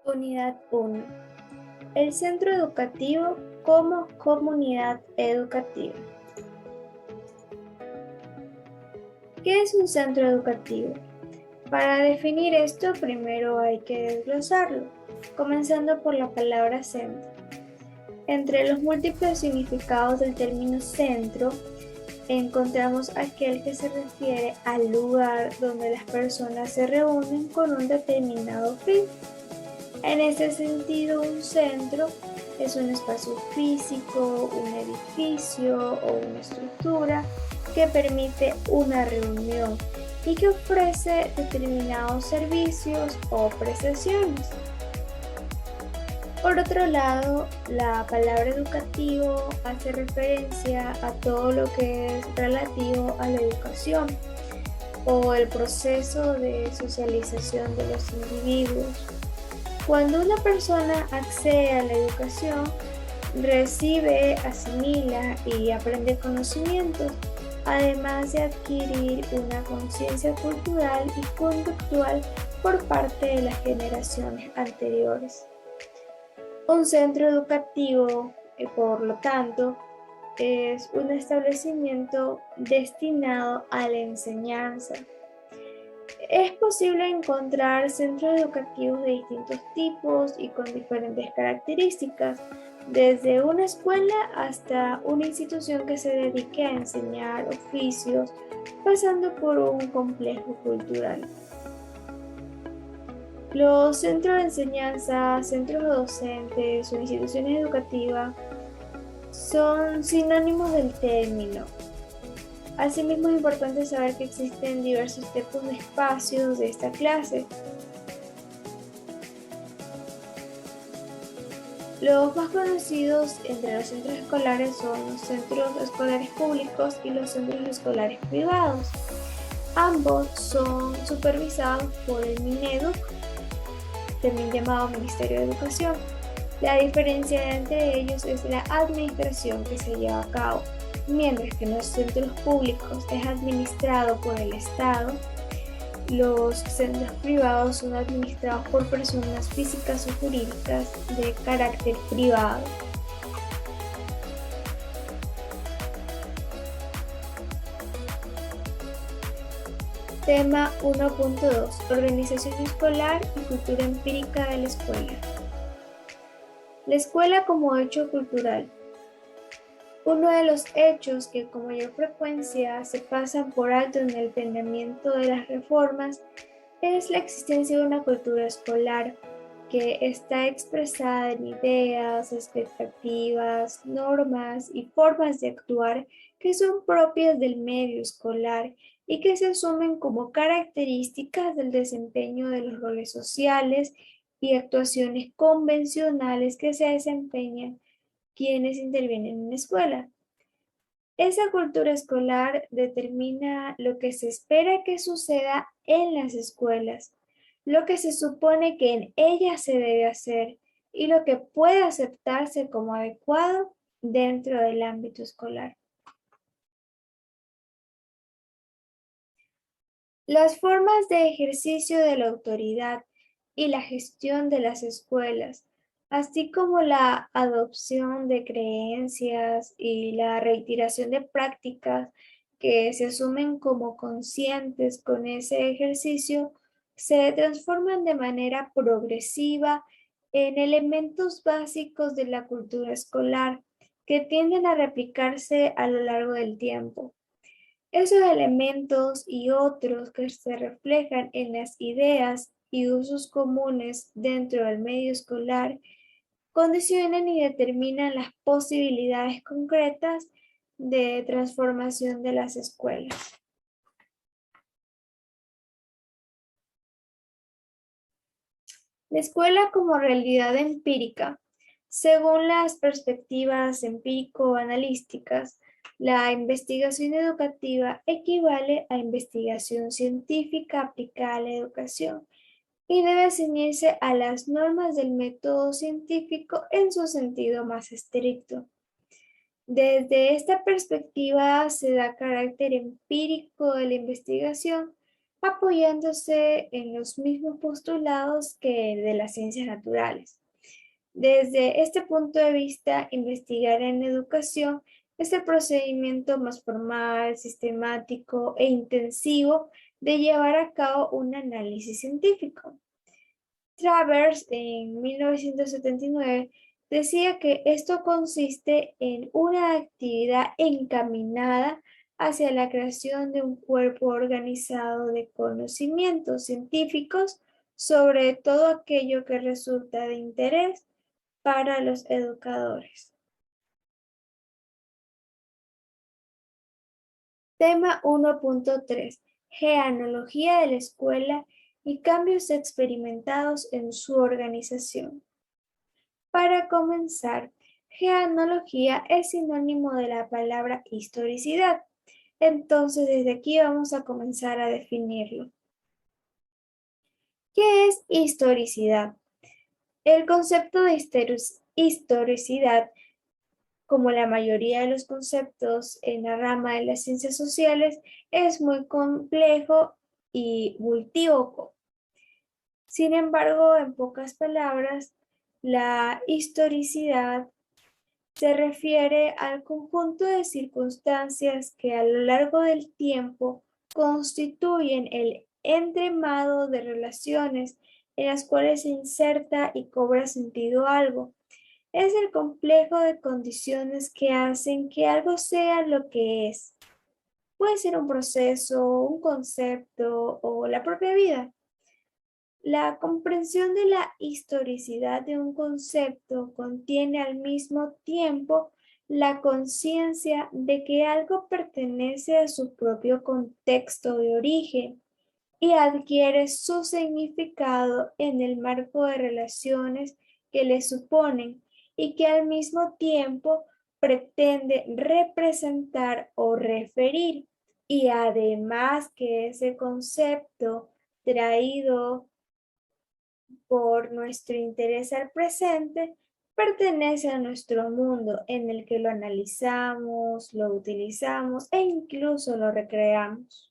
Unidad 1. El centro educativo como comunidad educativa. ¿Qué es un centro educativo? Para definir esto, primero hay que desglosarlo, comenzando por la palabra centro. Entre los múltiples significados del término centro, encontramos aquel que se refiere al lugar donde las personas se reúnen con un determinado fin. En este sentido, un centro es un espacio físico, un edificio o una estructura que permite una reunión y que ofrece determinados servicios o prestaciones. Por otro lado, la palabra educativo hace referencia a todo lo que es relativo a la educación o el proceso de socialización de los individuos. Cuando una persona accede a la educación, recibe, asimila y aprende conocimientos, además de adquirir una conciencia cultural y conductual por parte de las generaciones anteriores. Un centro educativo, por lo tanto, es un establecimiento destinado a la enseñanza. Es posible encontrar centros educativos de distintos tipos y con diferentes características, desde una escuela hasta una institución que se dedique a enseñar oficios, pasando por un complejo cultural. Los centros de enseñanza, centros docentes o instituciones educativas son sinónimos del término. Asimismo, es importante saber que existen diversos tipos de espacios de esta clase. Los más conocidos entre los centros escolares son los centros escolares públicos y los centros escolares privados. Ambos son supervisados por el Mineduc, también llamado Ministerio de Educación. La diferencia entre ellos es la administración que se lleva a cabo. Mientras que en los centros públicos es administrado por el Estado, los centros privados son administrados por personas físicas o jurídicas de carácter privado. Tema 1.2. Organización escolar y cultura empírica de la escuela. La escuela como hecho cultural. Uno de los hechos que con mayor frecuencia se pasan por alto en el planeamiento de las reformas es la existencia de una cultura escolar que está expresada en ideas, expectativas, normas y formas de actuar que son propias del medio escolar y que se asumen como características del desempeño de los roles sociales y actuaciones convencionales que se desempeñan quienes intervienen en la escuela. Esa cultura escolar determina lo que se espera que suceda en las escuelas, lo que se supone que en ellas se debe hacer y lo que puede aceptarse como adecuado dentro del ámbito escolar. Las formas de ejercicio de la autoridad y la gestión de las escuelas, así como la adopción de creencias y la reiteración de prácticas que se asumen como conscientes con ese ejercicio, se transforman de manera progresiva en elementos básicos de la cultura escolar que tienden a replicarse a lo largo del tiempo. Esos elementos y otros que se reflejan en las ideas y usos comunes dentro del medio escolar condicionan y determinan las posibilidades concretas de transformación de las escuelas. La escuela como realidad empírica. Según las perspectivas empírico-analíticas, la investigación educativa equivale a investigación científica aplicada a la educación y debe ceñirse a las normas del método científico en su sentido más estricto. Desde esta perspectiva se da carácter empírico de la investigación, apoyándose en los mismos postulados que de las ciencias naturales. Desde este punto de vista, investigar en educación es el procedimiento más formal, sistemático e intensivo de llevar a cabo un análisis científico. Travers, en 1979, decía que esto consiste en una actividad encaminada hacia la creación de un cuerpo organizado de conocimientos científicos sobre todo aquello que resulta de interés para los educadores. Tema 1.3. Genealogía de la escuela y cambios experimentados en su organización. Para comenzar, genealogía es sinónimo de la palabra historicidad. Entonces, desde aquí vamos a comenzar a definirlo. ¿Qué es historicidad? El concepto de historicidad, como la mayoría de los conceptos en la rama de las ciencias sociales, es muy complejo y multívoco. Sin embargo, en pocas palabras, la historicidad se refiere al conjunto de circunstancias que a lo largo del tiempo constituyen el entramado de relaciones en las cuales se inserta y cobra sentido algo. Es el complejo de condiciones que hacen que algo sea lo que es. Puede ser un proceso, un concepto o la propia vida. La comprensión de la historicidad de un concepto contiene al mismo tiempo la conciencia de que algo pertenece a su propio contexto de origen y adquiere su significado en el marco de relaciones que le suponen y que al mismo tiempo pretende representar o referir, y además que ese concepto traído por nuestro interés al presente pertenece a nuestro mundo en el que lo analizamos, lo utilizamos e incluso lo recreamos.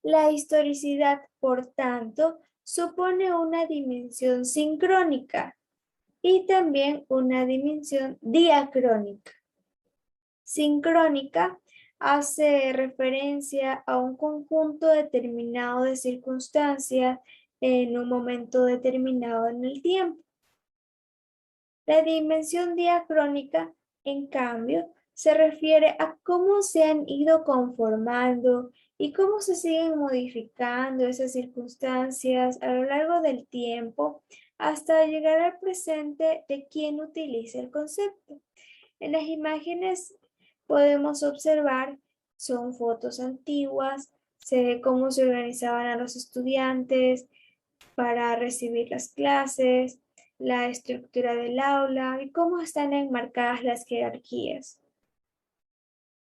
La historicidad, por tanto, supone una dimensión sincrónica y también una dimensión diacrónica. Sincrónica hace referencia a un conjunto determinado de circunstancias en un momento determinado en el tiempo. La dimensión diacrónica, en cambio, se refiere a cómo se han ido conformando y cómo se siguen modificando esas circunstancias a lo largo del tiempo hasta llegar al presente de quien utiliza el concepto. En las imágenes podemos observar, son fotos antiguas, se ve cómo se organizaban a los estudiantes para recibir las clases, la estructura del aula y cómo están enmarcadas las jerarquías.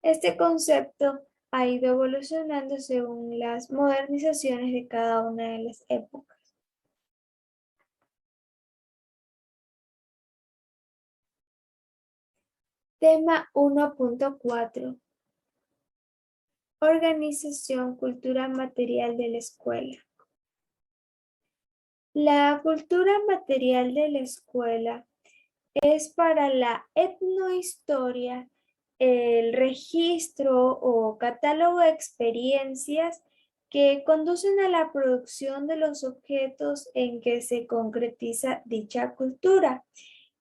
Este concepto ha ido evolucionando según las modernizaciones de cada una de las épocas. Tema 1.4. Organización, cultura material de la escuela. La cultura material de la escuela es para la etnohistoria el registro o catálogo de experiencias que conducen a la producción de los objetos en que se concretiza dicha cultura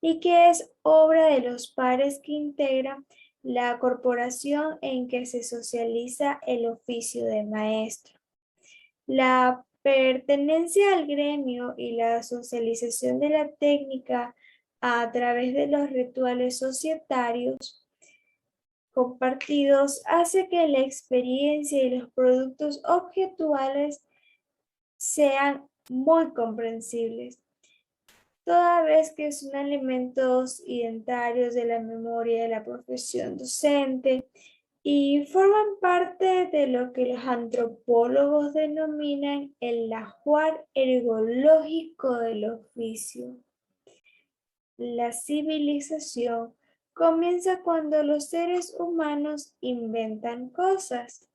y que es obra de los pares que integran la corporación en que se socializa el oficio de maestro. La pertenencia al gremio y la socialización de la técnica a través de los rituales societarios compartidos hace que la experiencia y los productos objetuales sean muy comprensibles, toda vez que son elementos identitarios de la memoria de la profesión docente y forman parte de lo que los antropólogos denominan el ajuar ergológico del oficio. La civilización comienza cuando los seres humanos inventan cosas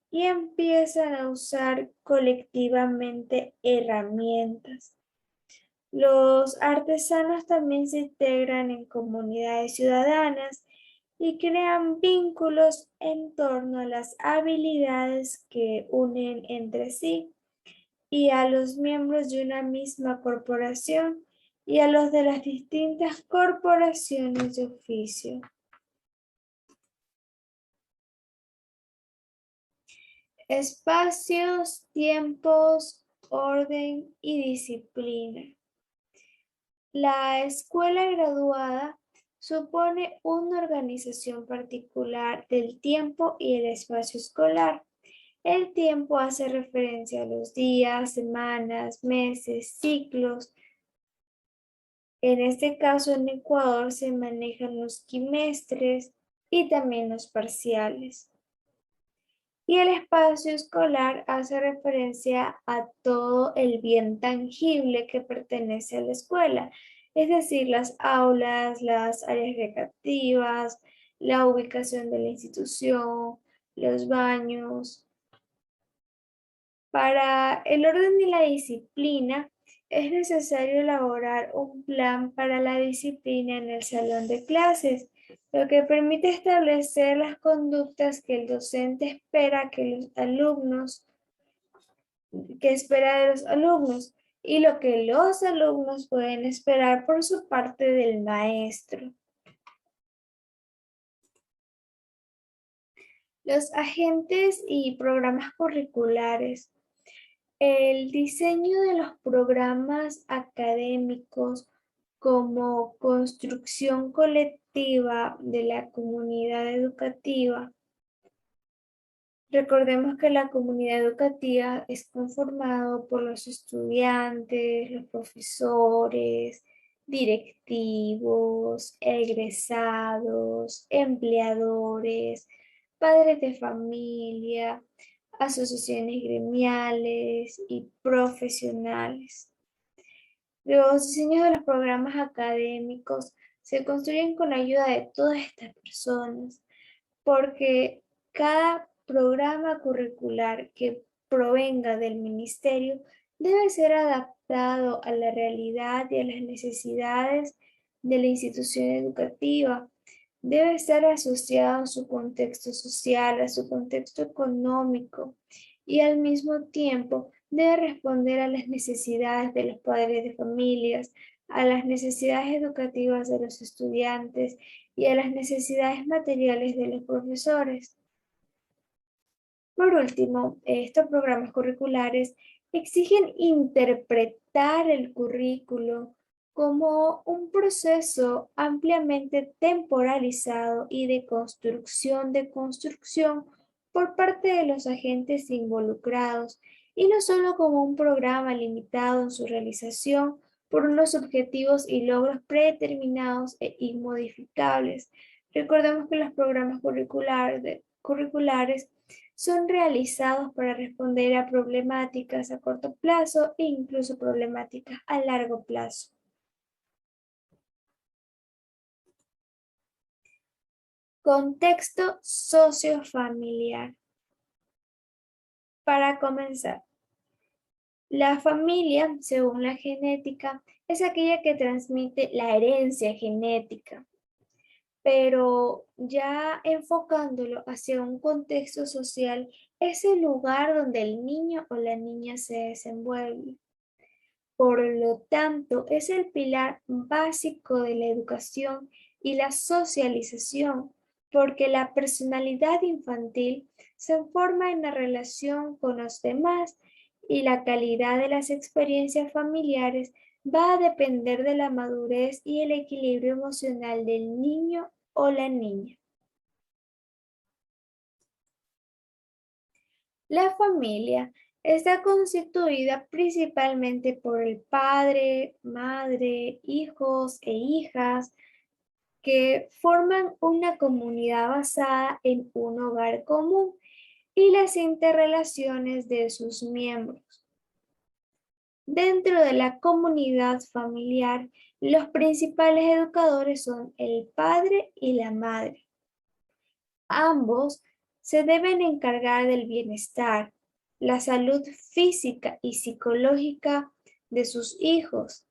y empiezan a usar colectivamente herramientas. Los artesanos también se integran en comunidades ciudadanas y crean vínculos en torno a las habilidades que unen entre sí y a los miembros de una misma corporación y a los de las distintas corporaciones de oficio. Espacios, tiempos, orden y disciplina. La escuela graduada supone una organización particular del tiempo y el espacio escolar. El tiempo hace referencia a los días, semanas, meses, ciclos. En este caso, en Ecuador se manejan los quimestres y también los parciales. Y el espacio escolar hace referencia a todo el bien tangible que pertenece a la escuela, es decir, las aulas, las áreas recreativas, la ubicación de la institución, los baños. Para el orden y la disciplina, es necesario elaborar un plan para la disciplina en el salón de clases, lo que permite establecer las conductas que el docente espera que espera de los alumnos y lo que los alumnos pueden esperar por su parte del maestro. Los agentes y programas curriculares. El diseño de los programas académicos como construcción colectiva de la comunidad educativa. Recordemos que la comunidad educativa es conformado por los estudiantes, los profesores, directivos, egresados, empleadores, padres de familia, asociaciones gremiales y profesionales. Los diseños de los programas académicos se construyen con la ayuda de todas estas personas, porque cada programa curricular que provenga del ministerio debe ser adaptado a la realidad y a las necesidades de la institución educativa. Debe estar asociado a su contexto social, a su contexto económico y al mismo tiempo debe responder a las necesidades de los padres de familias, a las necesidades educativas de los estudiantes y a las necesidades materiales de los profesores. Por último, estos programas curriculares exigen interpretar el currículo como un proceso ampliamente temporalizado y de construcción por parte de los agentes involucrados, y no solo como un programa limitado en su realización por unos objetivos y logros predeterminados e inmodificables. Recordemos que los programas curriculares son realizados para responder a problemáticas a corto plazo e incluso problemáticas a largo plazo. Contexto sociofamiliar. Para comenzar, la familia, según la genética, es aquella que transmite la herencia genética, pero ya enfocándolo hacia un contexto social, es el lugar donde el niño o la niña se desenvuelve. Por lo tanto, es el pilar básico de la educación y la socialización, porque la personalidad infantil se forma en la relación con los demás y la calidad de las experiencias familiares va a depender de la madurez y el equilibrio emocional del niño o la niña. La familia está constituida principalmente por el padre, madre, hijos e hijas que forman una comunidad basada en un hogar común y las interrelaciones de sus miembros. Dentro de la comunidad familiar, los principales educadores son el padre y la madre. Ambos se deben encargar del bienestar, la salud física y psicológica de sus hijos.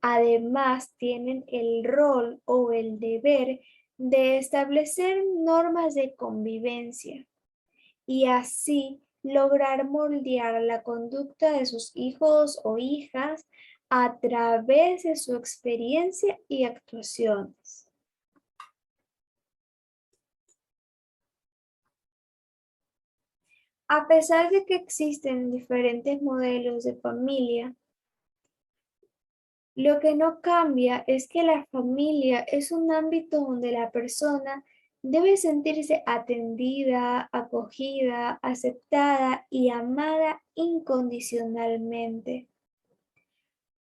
Además, tienen el rol o el deber de establecer normas de convivencia y así lograr moldear la conducta de sus hijos o hijas a través de su experiencia y actuaciones. A pesar de que existen diferentes modelos de familia, lo que no cambia es que la familia es un ámbito donde la persona debe sentirse atendida, acogida, aceptada y amada incondicionalmente.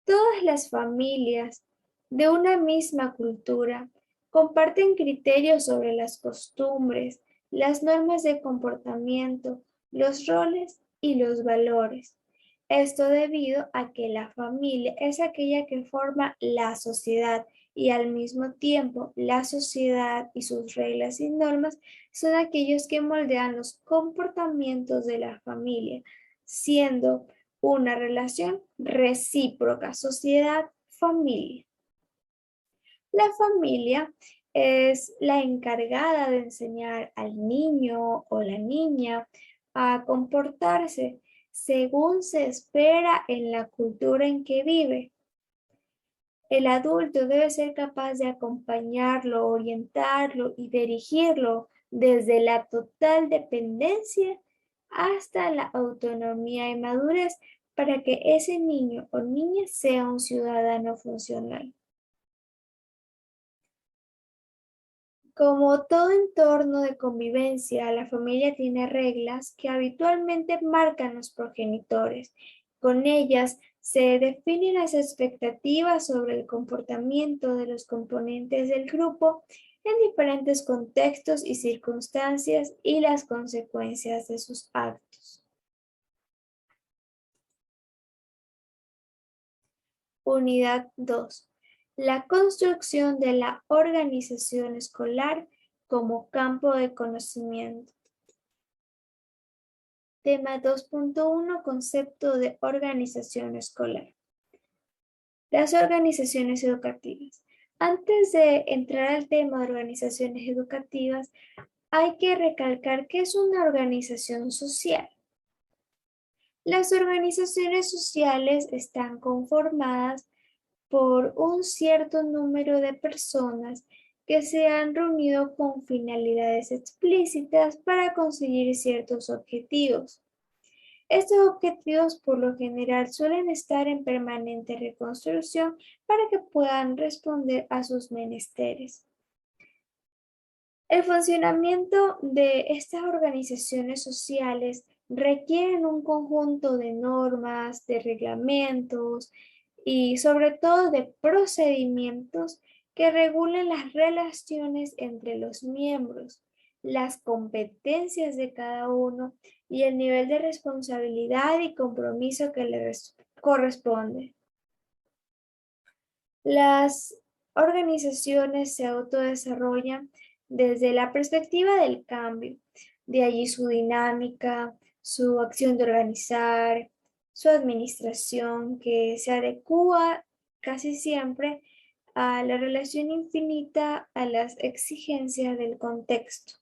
Todas las familias de una misma cultura comparten criterios sobre las costumbres, las normas de comportamiento, los roles y los valores. Esto debido a que la familia es aquella que forma la sociedad y al mismo tiempo la sociedad y sus reglas y normas son aquellos que moldean los comportamientos de la familia, siendo una relación recíproca, sociedad-familia. La familia es la encargada de enseñar al niño o la niña a comportarse según se espera en la cultura en que vive. El adulto debe ser capaz de acompañarlo, orientarlo y dirigirlo desde la total dependencia hasta la autonomía y madurez para que ese niño o niña sea un ciudadano funcional. Como todo entorno de convivencia, la familia tiene reglas que habitualmente marcan los progenitores. Con ellas se definen las expectativas sobre el comportamiento de los componentes del grupo en diferentes contextos y circunstancias y las consecuencias de sus actos. Unidad 2. La construcción de la organización escolar como campo de conocimiento. Tema 2.1. Concepto de organización escolar. Las organizaciones educativas. Antes de entrar al tema de organizaciones educativas, hay que recalcar que es una organización social. Las organizaciones sociales están conformadas por un cierto número de personas que se han reunido con finalidades explícitas para conseguir ciertos objetivos. Estos objetivos por lo general suelen estar en permanente reconstrucción para que puedan responder a sus menesteres. El funcionamiento de estas organizaciones sociales requieren un conjunto de normas, de reglamentos y sobre todo de procedimientos que regulen las relaciones entre los miembros, las competencias de cada uno y el nivel de responsabilidad y compromiso que le corresponde. Las organizaciones se autodesarrollan desde la perspectiva del cambio, de allí su dinámica, su acción de organizar, su administración que se adecúa casi siempre a la relación infinita a las exigencias del contexto.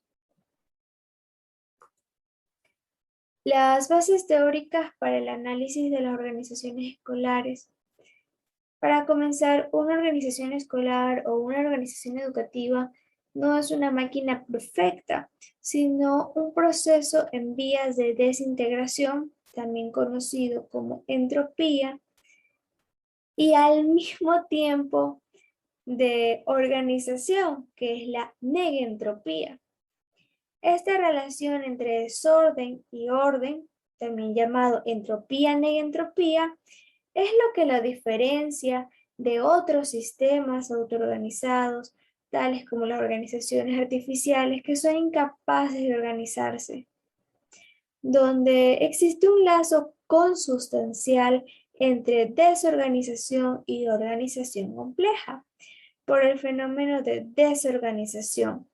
Las bases teóricas para el análisis de las organizaciones escolares. Para comenzar, una organización escolar o una organización educativa no es una máquina perfecta, sino un proceso en vías de desintegración, también conocido como entropía, y al mismo tiempo de organización, que es la negentropía. Esta relación entre desorden y orden, también llamado entropía-negentropía, es lo que la diferencia de otros sistemas autoorganizados, tales como las organizaciones artificiales que son incapaces de organizarse, donde existe un lazo consustancial entre desorganización y organización compleja, por el fenómeno de desorganización.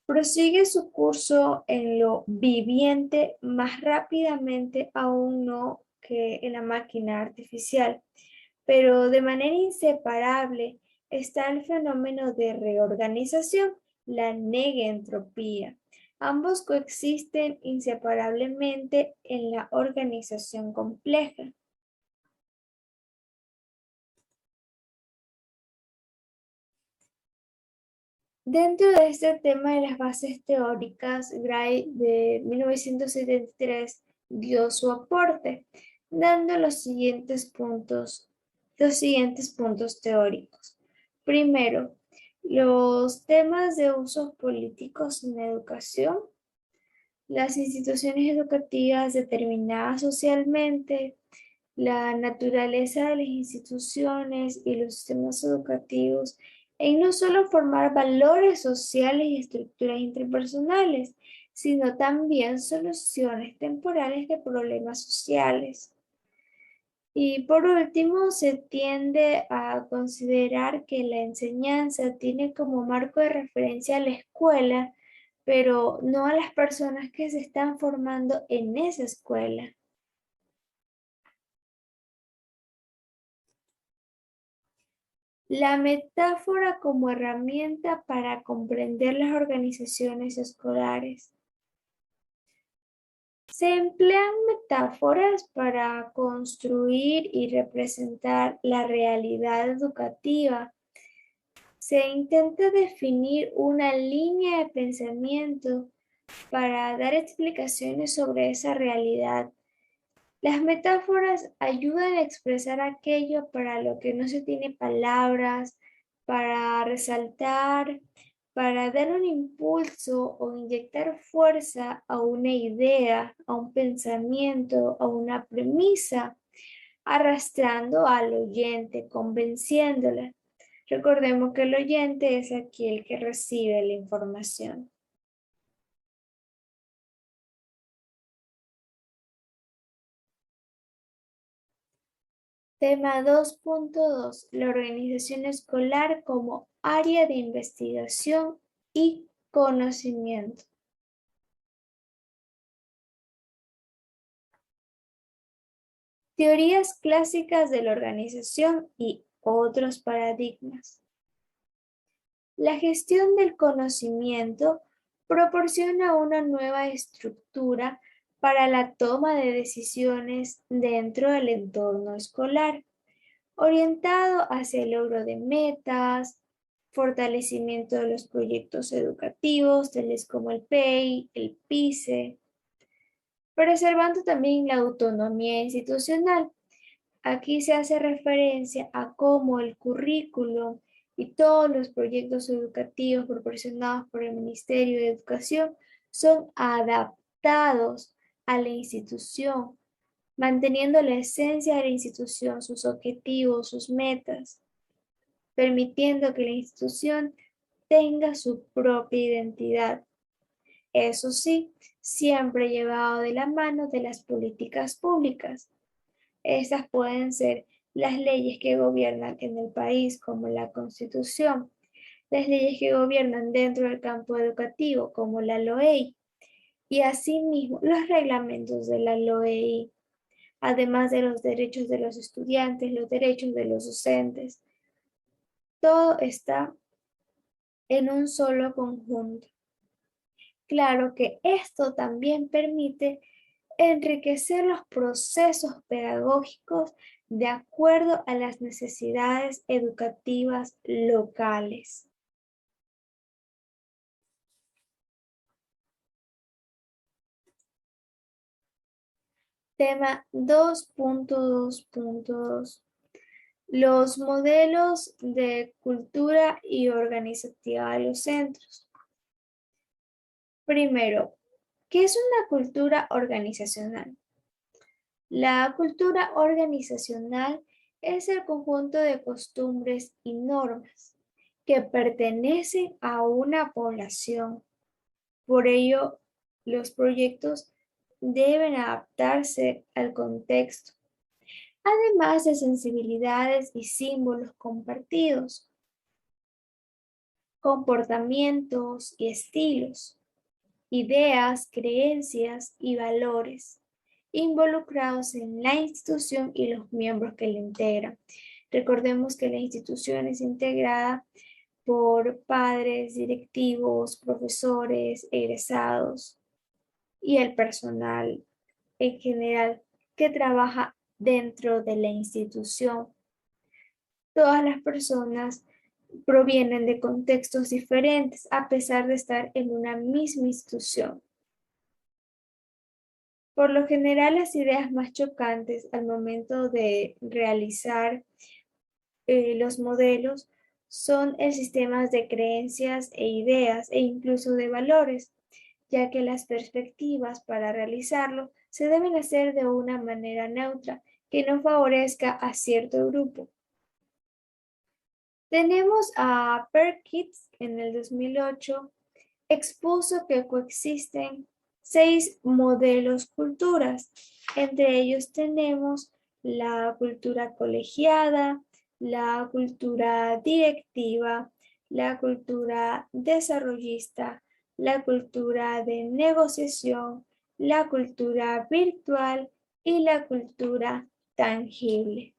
prosigue su curso en lo viviente más rápidamente aún no que en la máquina artificial, pero de manera inseparable está el fenómeno de reorganización, la negentropía. Ambos coexisten inseparablemente en la organización compleja. Dentro de este tema de las bases teóricas, Gray de 1973 dio su aporte, dando los siguientes puntos teóricos. Primero, los temas de usos políticos en educación, las instituciones educativas determinadas socialmente, la naturaleza de las instituciones y los sistemas educativos en no solo formar valores sociales y estructuras interpersonales, sino también soluciones temporales de problemas sociales. Y por último, se tiende a considerar que la enseñanza tiene como marco de referencia a la escuela, pero no a las personas que se están formando en esa escuela. La metáfora como herramienta para comprender las organizaciones escolares. Se emplean metáforas para construir y representar la realidad educativa. Se intenta definir una línea de pensamiento para dar explicaciones sobre esa realidad. Las metáforas ayudan a expresar aquello para lo que no se tiene palabras, para resaltar, para dar un impulso o inyectar fuerza a una idea, a un pensamiento, a una premisa, arrastrando al oyente, convenciéndola. Recordemos que el oyente es aquel que recibe la información. Tema 2.2. La organización escolar como área de investigación y conocimiento. Teorías clásicas de la organización y otros paradigmas. La gestión del conocimiento proporciona una nueva estructura para la toma de decisiones dentro del entorno escolar, orientado hacia el logro de metas, fortalecimiento de los proyectos educativos, tales como el PEI, el PICE, preservando también la autonomía institucional. Aquí se hace referencia a cómo el currículo y todos los proyectos educativos proporcionados por el Ministerio de Educación son adaptados a la institución, manteniendo la esencia de la institución, sus objetivos, sus metas, permitiendo que la institución tenga su propia identidad. Eso sí, siempre llevado de la mano de las políticas públicas. Estas pueden ser las leyes que gobiernan en el país, como la Constitución, las leyes que gobiernan dentro del campo educativo, como la LOEI, y asimismo los reglamentos de la LOEI, además de los derechos de los estudiantes, los derechos de los docentes. Todo está en un solo conjunto. Claro que esto también permite enriquecer los procesos pedagógicos de acuerdo a las necesidades educativas locales. Tema 2.2.2. Los modelos de cultura y organizativa de los centros. Primero, ¿qué es una cultura organizacional? La cultura organizacional es el conjunto de costumbres y normas que pertenecen a una población. Por ello, los proyectos deben adaptarse al contexto, además de sensibilidades y símbolos compartidos. comportamientos y estilos, ideas, creencias y valores involucrados en la institución y los miembros que la integran. Recordemos que la institución es integrada por padres, directivos, profesores, egresados y el personal en general que trabaja dentro de la institución. Todas las personas provienen de contextos diferentes a pesar de estar en una misma institución. Por lo general, las ideas más chocantes al momento de realizar los modelos son el sistema de creencias e ideas e incluso de valores, ya que las perspectivas para realizarlo se deben hacer de una manera neutra que no favorezca a cierto grupo. Tenemos a Perkins en el 2008 expuso que coexisten 6 modelos culturas. Entre ellos tenemos la cultura colegiada, la cultura directiva, la cultura desarrollista, la cultura de negociación, la cultura virtual y la cultura tangible.